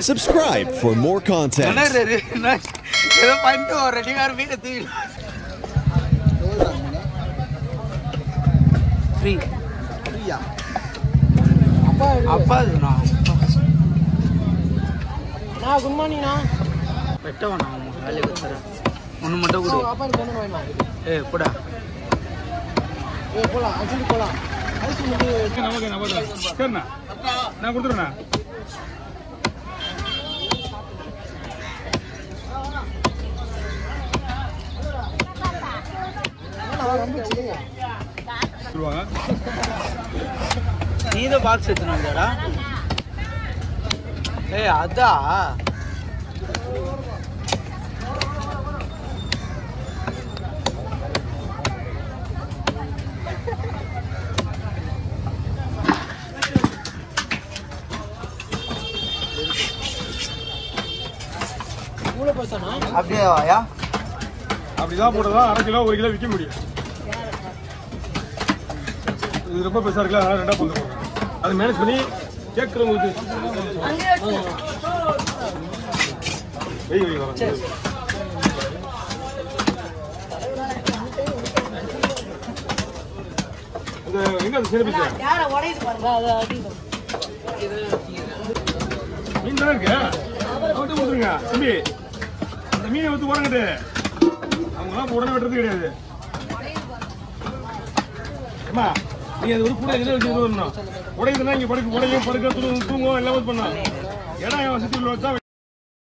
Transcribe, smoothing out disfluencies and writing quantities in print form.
Subscribe for more content. Free. Appa good morning na. Betta vana vale kuthara. Onu mattu kudu. Appa phone vaina. Poda. Pola, actually pola. Ice mundu namaga. Karna. Na kudurna. நீ தான் box எடுத்துட்டு வந்தாடா. அதா அப்படியே வாயா. அப்படிதான் போட்டதான் 1/2 kilo 1 kilo விற்க முடியும். இது ரொம்ப பெருசா இருக்குல்ல, அதனால 2 பங்கு போடுறேன். அதை மேனேஜ் பண்ணி கேட்கறவங்களுக்கு வெய் வரேன். இந்த எங்க அந்த சின்ன பீஸ் யார உடையுது பாருங்க. அது அடிக்கும். மீன் தானே இருக்கு, அவர்கிட்ட கொடுத்துருங்க தம்பி. அந்த மீனை வந்து உடங்கிட்டு அவங்களாம் உடனே வெட்டுறது கிடையாது. அம்மா நீ அது ஒரு கூட வச்சு உடையுதுன்னா இங்க படுக்க தூங்கும் எல்லாமே பண்ணலாம். இடம் வசதி